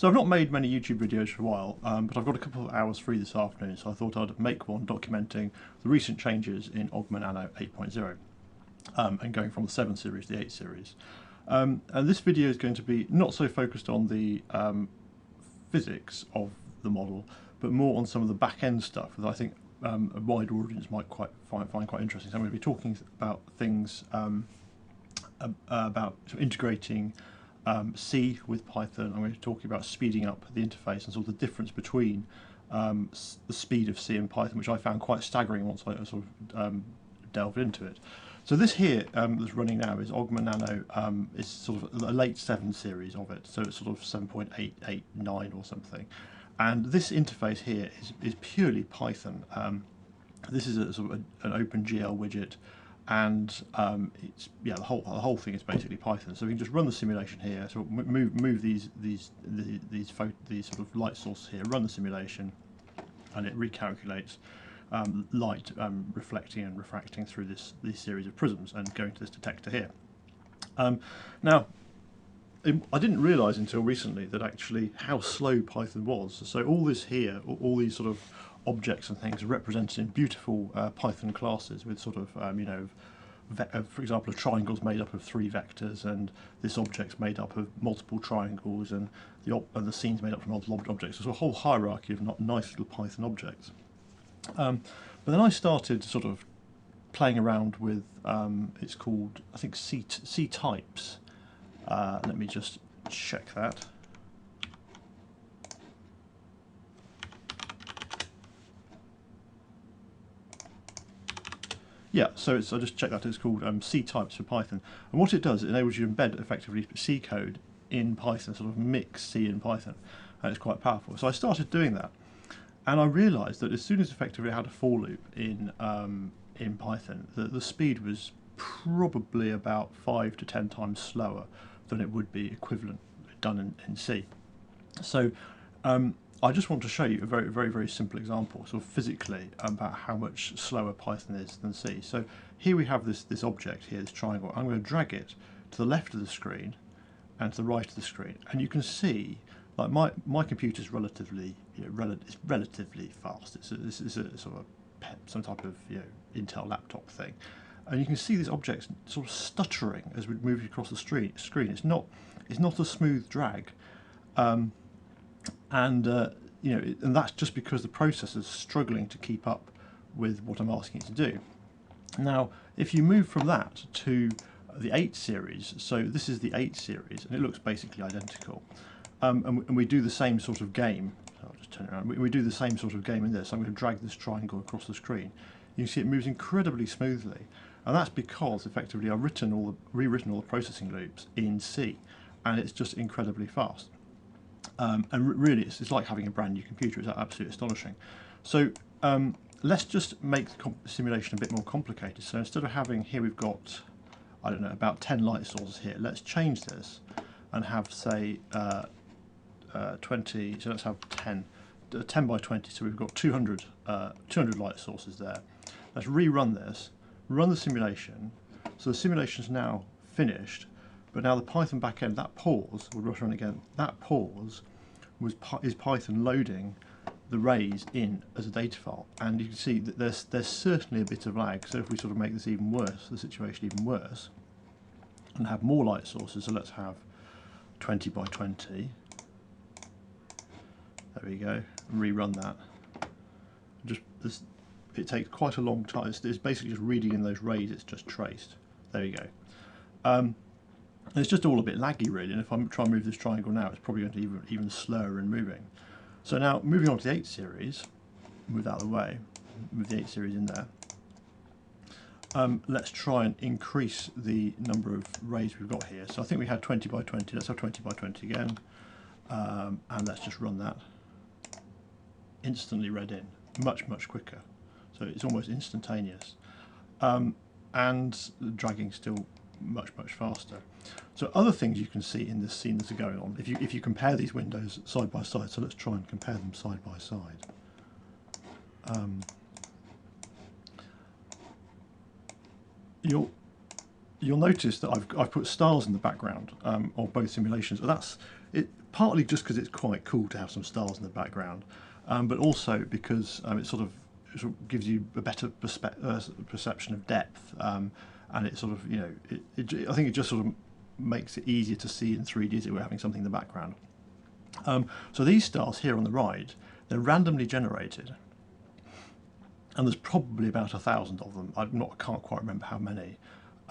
So I've not made many YouTube videos for a while, but I've got a couple of hours free this afternoon, so I thought I'd make one documenting the recent changes in OpenGL 8.0 and going from the 7 series to the 8 series. And this video is going to be not so focused on the physics of the model, but more on some of the back-end stuff that I think a wider audience might find quite interesting. So I'm going to be talking about things about sort of integrating C with Python. I'm going to be talking about speeding up the interface and sort of the difference between the speed of C and Python, which I found quite staggering once I sort of delved into it. So this here that's running now is OpenGL. Is sort of a late 7 series of it, so it's sort of 7.889 or something. And this interface here is purely Python. This is a sort of an OpenGL widget, and it's the whole thing is basically Python. So we can just run the simulation here. So move these sort of light sources here, run the simulation, and it recalculates light reflecting and refracting through this series of prisms and going to this detector here. Now, I didn't realise until recently that actually how slow Python was. So all this here, all these sort of objects and things are represented in beautiful Python classes with sort of, for example, a triangle is made up of 3 vectors, and this object's made up of multiple triangles, and the scene's made up from multiple objects. There's a whole hierarchy of nice little Python objects. But then I started sort of playing around with, it's called, I think, ctypes. Let me just check that. Yeah, so I just checked that. It's called ctypes for Python, and what it does, it enables you to embed effectively C code in Python, sort of mix C and Python, and it's quite powerful. So I started doing that, and I realised that as soon as effectively I had a for loop in Python, the speed was probably about 5 to 10 times slower than it would be equivalent done in C. So I just want to show you a very simple example, sort of physically, about how much slower Python is than C. So here we have this object here, this triangle. I'm going to drag it to the left of the screen and to the right of the screen, and you can see, like, my computer is relatively fast. It's a sort of some type of Intel laptop thing, and you can see these objects sort of stuttering as we move across the screen. It's not a smooth drag, and that's just because the processor is struggling to keep up with what I'm asking it to do. Now, if you move from that to the 8 series, so this is the 8 series, and it looks basically identical, and we do the same sort of game. I'll just turn it around. We do the same sort of game in this. I'm going to drag this triangle across the screen. You can see it moves incredibly smoothly, and that's because effectively I've rewritten all the processing loops in C, and it's just incredibly fast. And really, it's like having a brand new computer. It's absolutely astonishing. So let's just make the simulation a bit more complicated. So instead of having here, we've got, I don't know, about 10 light sources here. Let's change this and have, say, 20. So let's have 10 by 20. So we've got 200 light sources there. Let's rerun this, run the simulation. So the simulation is now finished. But now the Python backend, that pause, we'll rush on again, that pause is Python loading the rays in as a data file. And you can see that there's certainly a bit of lag. So if we sort of make this even worse, the situation even worse, and have more light sources, so let's have 20 by 20. There we go, rerun that. It takes quite a long time. It's basically just reading in those rays it's just traced. There you go. It's just all a bit laggy really, and if I try and move this triangle now, it's probably going to be even slower in moving. So now, moving on to the 8 series, move that out of the way, move the 8 series in there. Let's try and increase the number of rays we've got here. So I think we had 20 by 20, let's have 20 by 20 again, and let's just run that. Instantly read in, much quicker. So it's almost instantaneous. And the dragging still much faster. So other things you can see in this scene that are going on, if you compare these windows side by side, so let's try and compare them side by side. You'll notice that I've put stars in the background of both simulations. That's partly just because it's quite cool to have some stars in the background, but also because it sort of gives you a better perception of depth, and it sort of, you know, I think it just sort of makes it easier to see in 3D as if we're having something in the background. So these stars here on the right, they're randomly generated, and there's probably about 1,000 of them. I can't quite remember how many.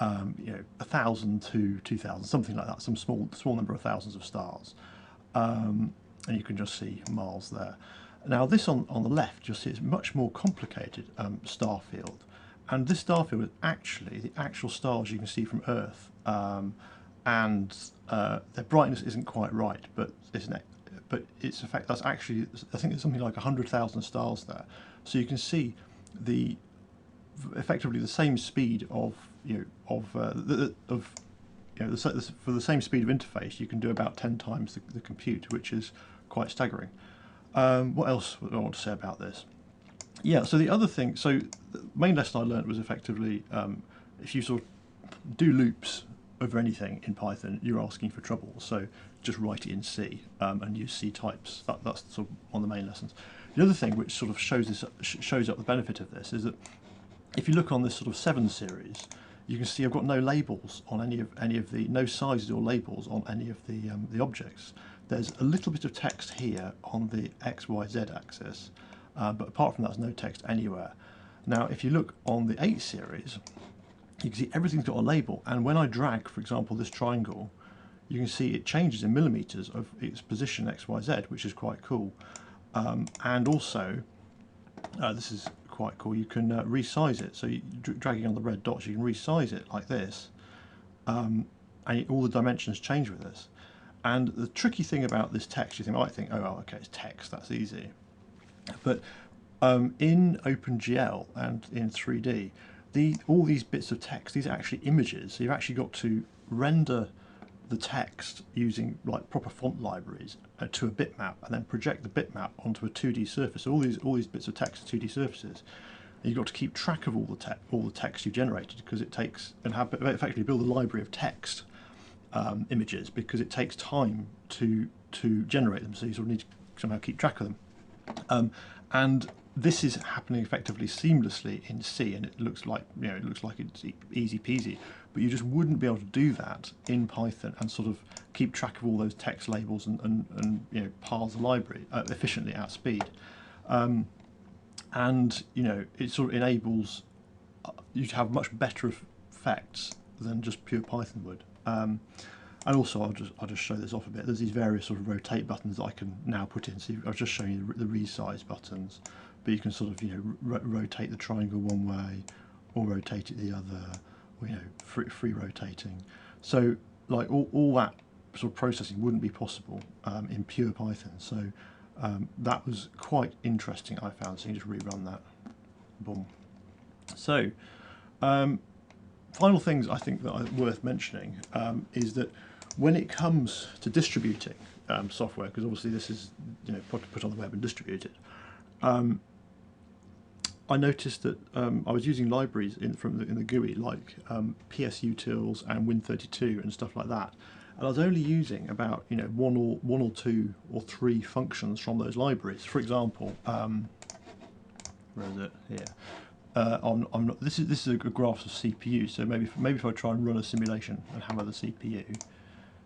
You know, 1,000 to 2,000, something like that. Some small number of thousands of stars, and you can just see Mars there. Now this on the left, you'll see it's much more complicated star field, and this star field is actually the actual stars you can see from Earth, and their brightness isn't quite right, but it's in fact that's actually, I think there's something like 100,000 stars there, so you can see effectively the same speed of for the same speed of interface you can do about 10 times the compute, which is quite staggering. What else would I want to say about this? Yeah, so the other thing, so the main lesson I learned was effectively if you sort of do loops over anything in Python, you're asking for trouble. So just write it in C and use C types. That's sort of one of the main lessons. The other thing which sort of shows up the benefit of this is that if you look on this sort of 7 series, you can see I've got no labels on any of the no sizes or labels on any of the objects. There's a little bit of text here on the X, Y, Z axis, but apart from that, there's no text anywhere. Now, if you look on the 8 series, you can see everything's got a label, and when I drag, for example, this triangle, you can see it changes in millimeters of its position X, Y, Z, which is quite cool. And also, this is quite cool, you can resize it. So dragging on the red dots, you can resize it like this, and all the dimensions change with this. And the tricky thing about this text, you might think, oh, well, okay, it's text, that's easy. But in OpenGL and in 3D, all these bits of text, these are actually images. So you've actually got to render the text using like proper font libraries to a bitmap, and then project the bitmap onto a 2D surface. So all these bits of text are 2D surfaces. And you've got to keep track of all the text you've generated, because it takes, and effectively build a library of text images, because it takes time to generate them. So you sort of need to somehow keep track of them. And this is happening effectively seamlessly in C, and it looks like it's easy peasy, but you just wouldn't be able to do that in Python and sort of keep track of all those text labels and parse the library efficiently at speed. And it sort of enables you to have much better effects than just pure Python would. And also, I'll just show this off a bit. There's these various sort of rotate buttons that I can now put in. So I've just shown you the resize buttons, but you can sort of rotate the triangle one way, or rotate it the other, or free rotating. So like all that sort of processing wouldn't be possible in pure Python. So that was quite interesting, I found. So you can just rerun that. Boom. So final things I think that are worth mentioning is that when it comes to distributing software, because obviously this is put on the web and distributed, I noticed that I was using libraries in the GUI like PSUtils and Win32 and stuff like that, and I was only using about one or two or three functions from those libraries. For example, where is it? Here. This is a graph of CPU. So maybe if I try and run a simulation and hammer the CPU,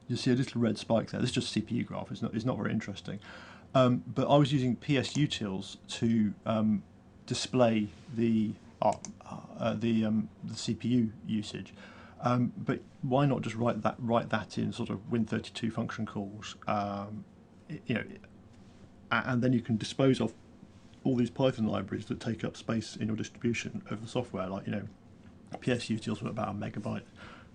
you'll see a little red spike there. This is just a CPU graph. It's not very interesting. But I was using PSUtils to display the CPU usage. But why not just write that in sort of Win32 function calls? And then you can dispose of all these Python libraries that take up space in your distribution of the software. Like PSUtils were about 1 megabyte,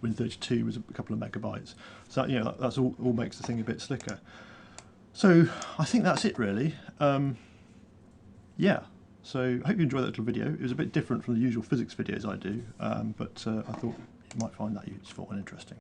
Win32 was a couple of megabytes. So that's all makes the thing a bit slicker. So I think that's it really. Yeah. So I hope you enjoyed that little video. It was a bit different from the usual physics videos I do, but I thought you might find that useful and interesting.